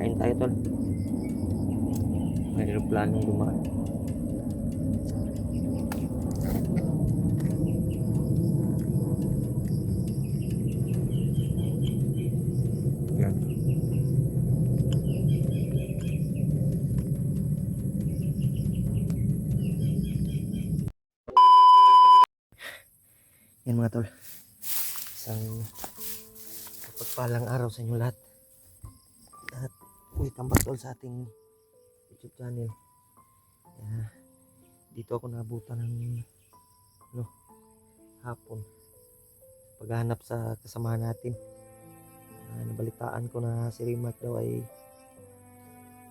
Kain tayo tol. May aeroplanong dumaan. Yan. Yan mga tol. Isang pagpalang araw sa inyo lahat. At welcome back tol sa ating YouTube channel. Dito ako naabutan ng hapon paghahanap sa kasama natin. Nabalitaan ko na si Rimac daw ay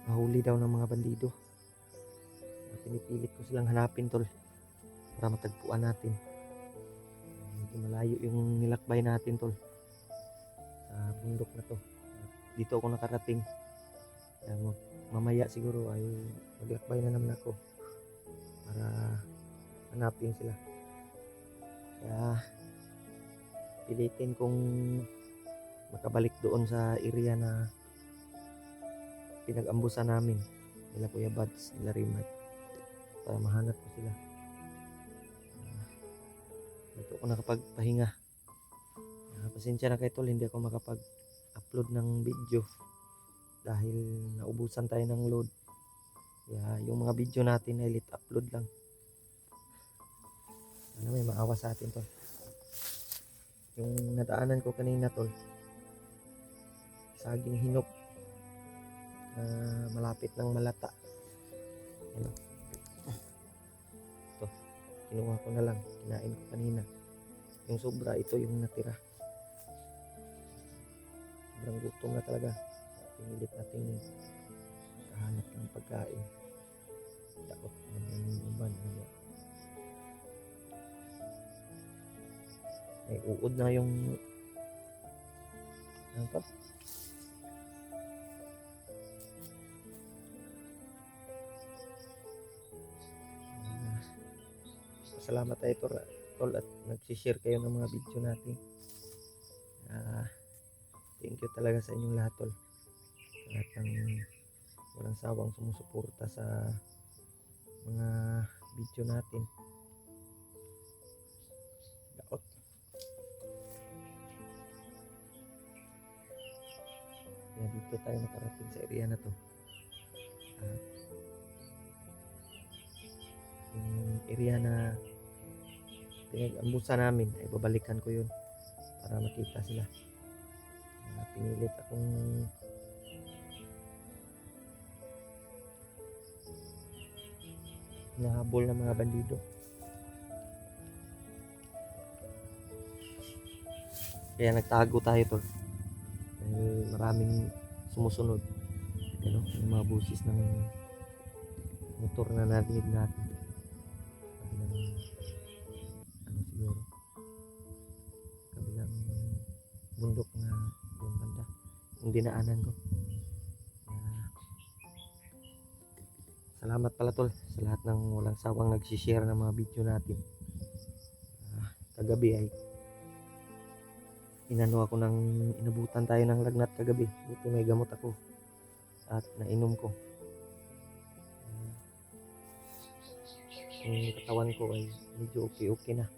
nahuli daw ng mga bandido. Pinipilit ko silang hanapin tol para matagpuan natin. Medyo malayo yung nilakbay natin tol sa bundok na to. Dito ako nakarating. Mamaya siguro ay maglakbay na naman ako para hanapin sila. Kaya pilitin kong makabalik doon sa area na pinag-ambusan namin nila Kuya Buds, nila Rimac, para mahanap ko sila. Dito ako nakapagpahinga. Pasensya na kayo tol, hindi ako makapag-upload ng video dahil naubusan tayo ng load. Yung mga video natin ay lit upload lang. Ano, may maawa sa atin tol. Yung nadaanan ko kanina tol, saging hinog, malapit ng Malata. Ito, kinuha ko na lang, kinain ko kanina. Yung sobra, ito yung natira. Sobrang gutom na talaga. Pinilit natin kahanap ng pagkain. Dapat yung umban. May uod na yung ano to? Salamat tayo tol at nagsishare kayo ng mga video natin. Thank you talaga sa inyong lahat tol. Lahat ng walang sawang sumusuporta sa mga video natin. Daot. Dito tayo nakarating sa area na to. Yung area na pinag-ambusan namin ay babalikan ko yun para makita sila. Pinilit akong nahabol ng mga bandido. Kaya nagtago tayo tol dahil maraming sumusunod. Yung mga busis ng motor na narinig natin. Siguro kabilang bundok na doon banda yung dinaanan ko. Salamat pala tol sa lahat ng walang sawang nagsishare ng mga video natin. Kagabi ay inabutan tayo ng lagnat kagabi. Buti may gamot ako at nainom ko. Yung katawan ko ay medyo okay na.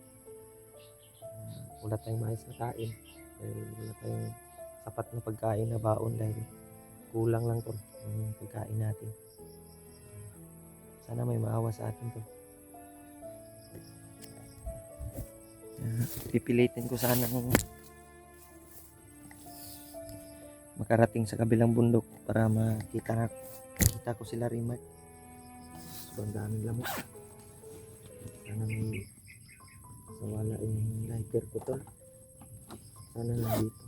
Wala tayong maayos na kain dahil wala tayong sapat na pagkain na baon dahil kulang lang tol yung pagkain natin. Sana may maawa sa atin tol. Pipilitin ko sana makarating sa kabilang bundok para makita ko sila Rimac. Sobrang daming lamok. Sana may sawala yung lighter ko tol. Sana lang dito.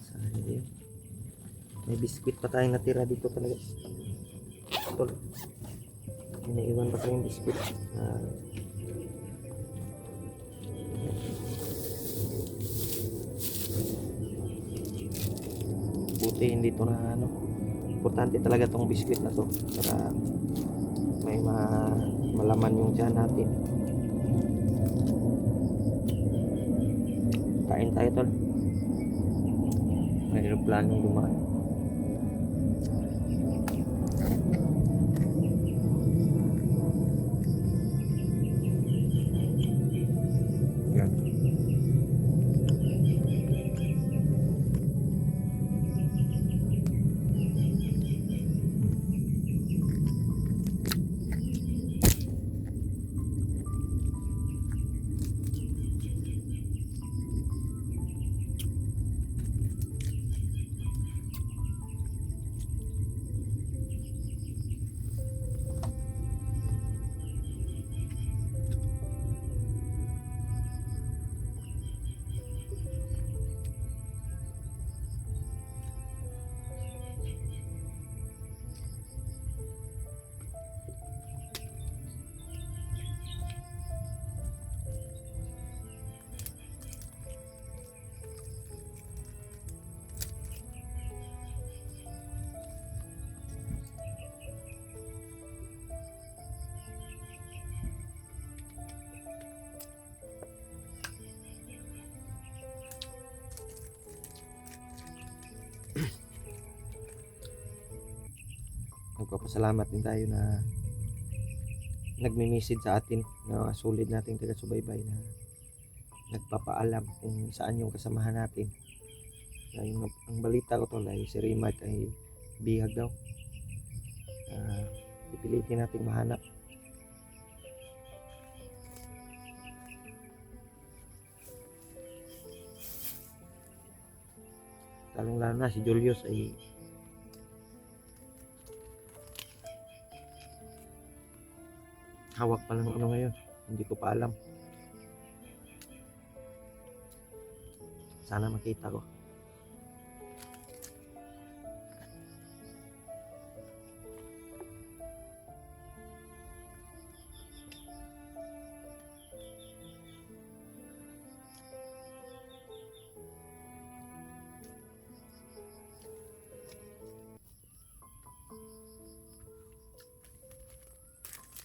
Sana yun. May biskwit pa tayong natira dito talaga tol. Inaiwan pa tayong biskwit. Buti hindi to na importante talaga tong biskwit na to para may malaman yung tiyan natin. Kain tayo tol. may planong dumaan. Yan. Nagpapasalamat din tayo na nagme-message sa atin na solid nating taga-subaybay na nagpapaalam kung saan yung kasamahan natin. Na yung, ang balita ko tol ay si Rimark ay bihag daw. Pipilitin nating mahanap. Lalong lalo na si Julius ay hawak pa lang ano ngayon, hindi ko pa alam. Sana makita ko.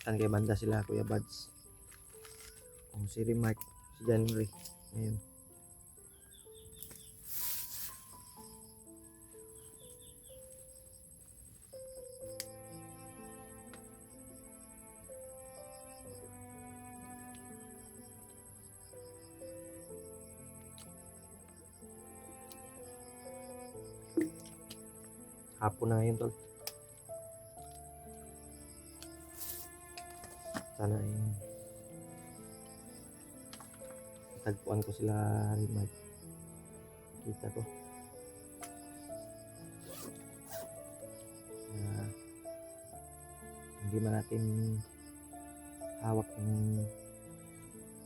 Saan kay banda sila Kuya Buds? Kung si Rimark, si January ngayon. Hapon na ngayon tol. Sana ay tagpuan ko sila Rimark. Kita ko. Hindi man natin hawak ng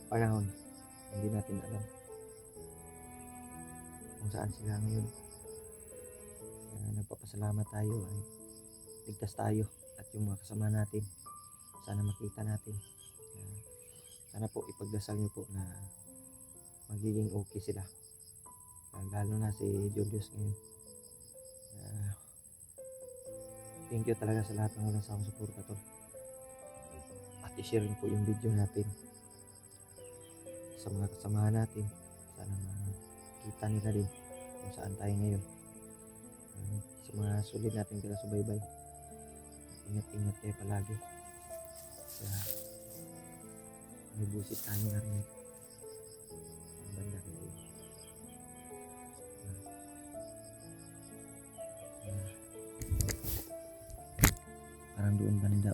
panahon. Hindi natin alam kung saan sila ngayon. Nagpapasalamat tayo ay ligtas tayo at yung mga kasama natin sana makita natin. Sana po ipagdasal niyo po na magiging okay sila, lalo na si Julius ngayon. Thank you talaga sa lahat ng walang sawang suporta tol, at i-share niyo po yung video natin sa mga kasamahan natin. Sana makita nila din kung saan tayo ngayon. Sa mga sulit nating taga-subaybay, ingat-ingat kayo palagi. May busit tayo na rin ang banda kayo. Parang doon banda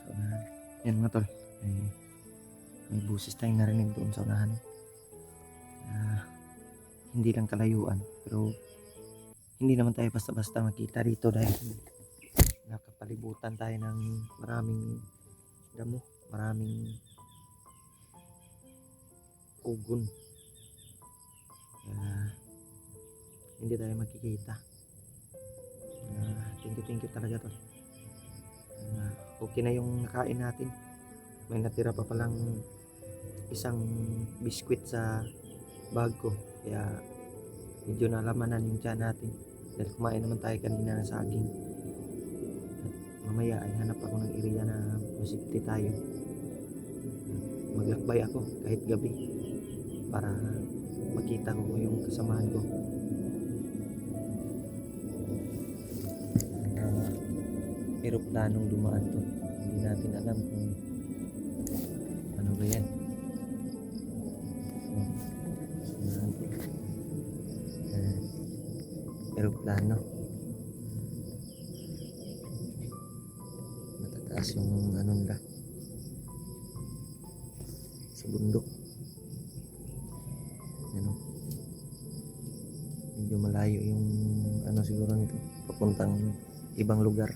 sa unahan. Yan mga tol, may busis tayong narinig doon sa unahan. Hindi lang kalayuan, pero hindi naman tayo basta-basta makita dito dahil nakapalibutan tayo ng maraming damo, maraming ugon. Hindi tayo makikita. Thank you talaga tol. Okay na yung nakain natin. May natira pa palang isang biskwit sa bag ko, kaya medyo nalamanan yung tiyan natin dahil kumain naman tayo kanina na saging. Mamaya ay hanap ako ng area na masipti tayo. Maglakbay ako kahit gabi para makita ko yung kasamahan ko. na eroplanong dumaan to. Hindi natin alam kung ano ba yan. Eroplano. Matataas yung ano nila sa bundok. Ano? Medyo malayo yung ano siguro nito, papuntang ibang lugar.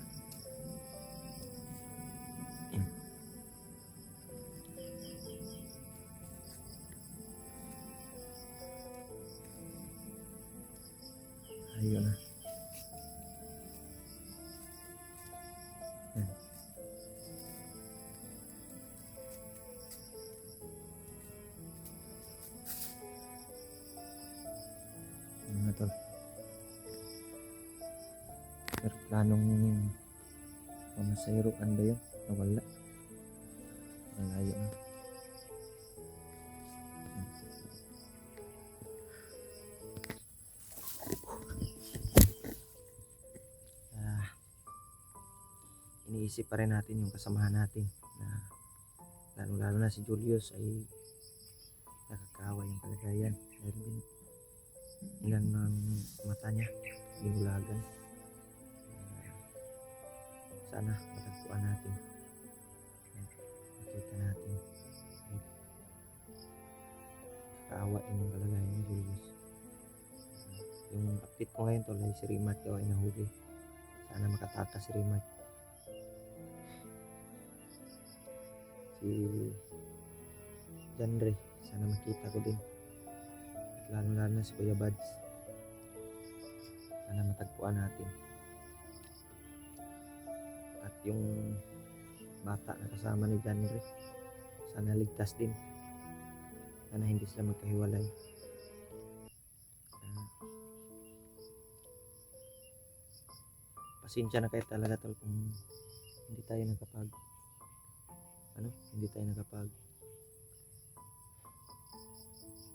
Ayun na. Yan. Mga tol. Planong mamasayroan ba yun? Nawala. Malayo na. Iniisip pa rin natin yung kasamahan natin na lalo na si Julius ay nakakawa yung kalagayan dahil ilan ng mata niya binulagan. Sana matagpuan natin, makita natin nakakaawa yung kalagayan ni Julius. Yung update ko ngayon tol ay si Rimac daw ay nahuli. Sana makatakas si Rimac. Si Janre, sana makita ko din. At lalo na si Kuya Bads. Sana matagpuan natin. At yung bata na kasama ni Janre, sana ligtas din. Sana hindi sila magkahiwalay. Pasensya na kayo talaga tol kung hindi tayo nakapag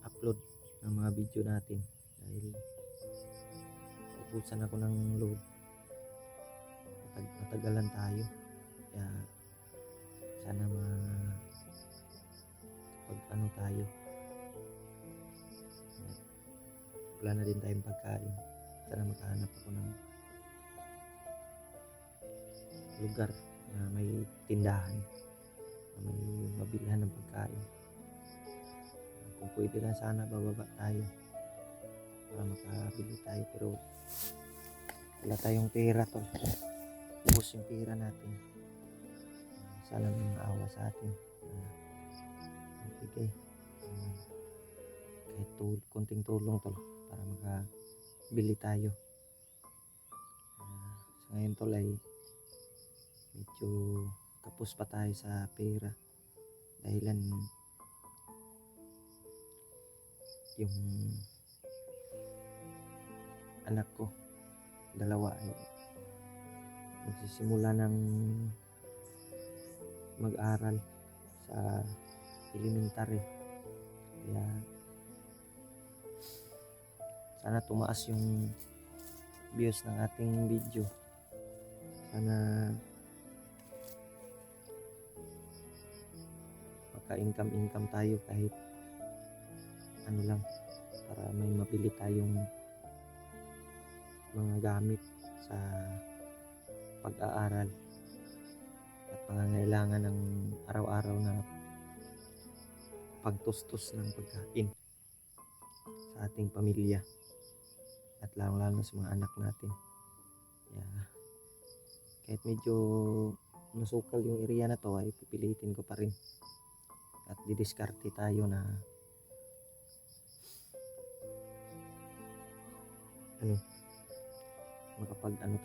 upload ng mga video natin dahil ubusan ako ng load. Matagalan tayo, kaya sana tayo, wala na din tayong pagkain. Sana makahanap ako ng lugar na may tindahan na may mabilhan ng pagkain. Kung pwede lang sana bababa tayo para makabili tayo, pero wala tayong pera tol. Ubus yung pera natin. Sana may maawa sa atin magbigay kahit konting tulong tol para makabili tayo. Sa ngayon tol ay medyo kapos pa tayo sa pera dahilan yung anak ko dalawa ay nagsisimula ng mag-aral sa elementary, kaya sana tumaas yung views ng ating video. Sana maka-income tayo kahit ano lang, para may mabili tayong mga gamit sa pag-aaral at pangangailangan ng araw-araw na pagtustos ng pagkain sa ating pamilya at lalo sa mga anak natin. Kahit medyo nasukal yung area na to ay pipilitin ko pa rin at didiskarte tayo na makahanap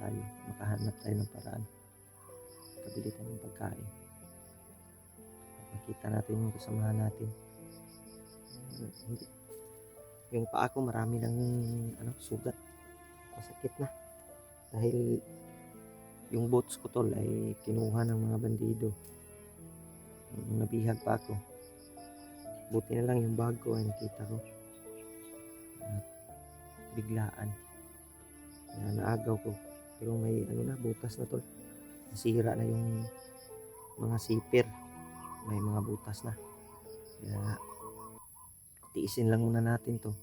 tayo ng paraan, makabili tayo ng pagkain at makita natin yung kasamahan natin. Yung paa ko marami ng sugat, masakit na dahil yung boots ko tol ay kinuha ng mga bandido. Nabihag pa ako, buti na lang yung bag ko ay nakita ko at biglaan Kaya naagaw ko. Pero may ano na, butas na tol. Nasira na yung mga zipper. May mga butas na. Kaya tiisin lang muna natin to.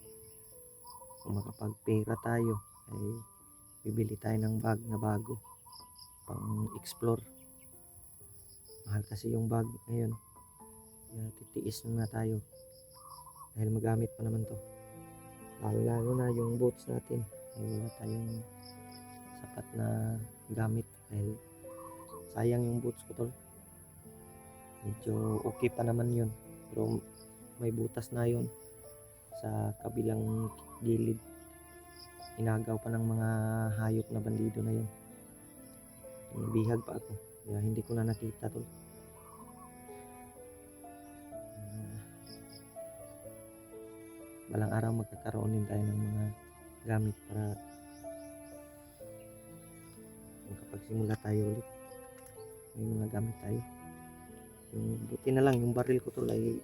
Kung makapagpera tayo, ay bibili tayo ng bag na bago. Pang explore. Mahal kasi yung bag ngayon. Kaya titiis na tayo. Dahil magamit pa naman to. Lalo na yung boots natin. Ay wala tayong sapat na gamit. Dahil sayang yung boots ko tol. Medyo okay pa naman yun. Pero may butas na yun. Sa kabilang gilid. Inagaw pa ng mga hayop na bandido na yun. Bihag pa ako. Kaya hindi ko na nakita tol. Balang araw magkakaroon din tayo ng mga gamit para makapagsimula tayo ulit. May mga gamit tayo. Yung buti na lang yung baril ko tol ay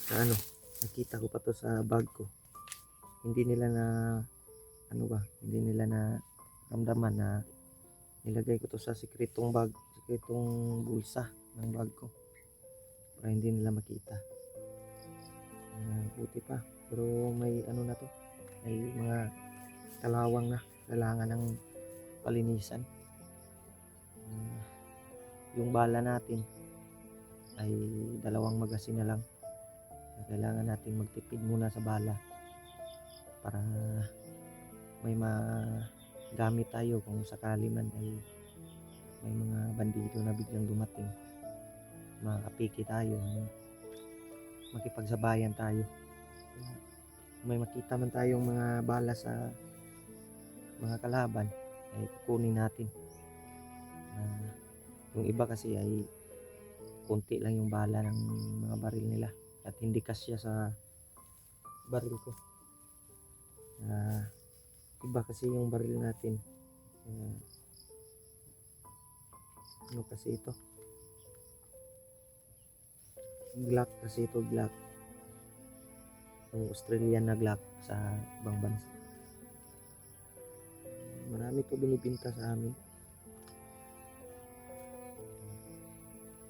na nakita ko pa to sa bag ko. Hindi nila na hindi nila na ramdaman na nilagay ko to sa sikretong bag, sikretong bulsa ng bag ko para hindi nila makita. Buti pa, pero may na to, may mga kalawang na kailangan ng palinisan. Yung bala natin ay 2 magasin na lang. Kailangan natin magtipid muna sa bala para may magamit tayo kung sakali man ay may mga bandido na biglang dumating, makapiki tayo, makipagsabayan tayo. Kung may makita man tayong mga bala sa mga kalaban ay kukunin natin. Yung iba kasi ay konti lang yung bala ng mga baril nila at hindi kasya sa baril ko. Iba kasi yung baril natin. Ano kasi ito? Glock kasi ito, Glock. Yung Australian na Glock sa ibang bansa. Marami to binibinta sa amin.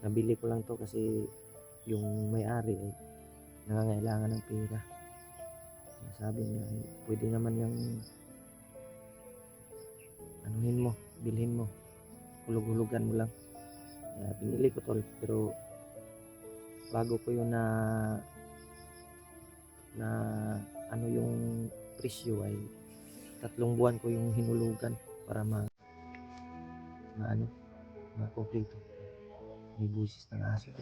Nabili ko lang to kasi yung may-ari ay nangangailangan ng pera. Sabi niya ay pwede naman yung bilhin mo, hulug-hulugan mo lang. Kaya binili ko tol, pero bago ko yun na yung presyo ay 3 buwan ko yung hinulugan para ma-complete. May busis ng aso.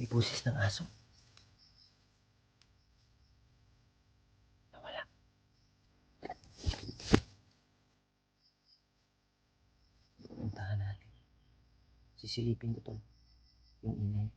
May busis ng aso. Nawala. Puntahan natin. Sisilipin ko tol. Yung ingay.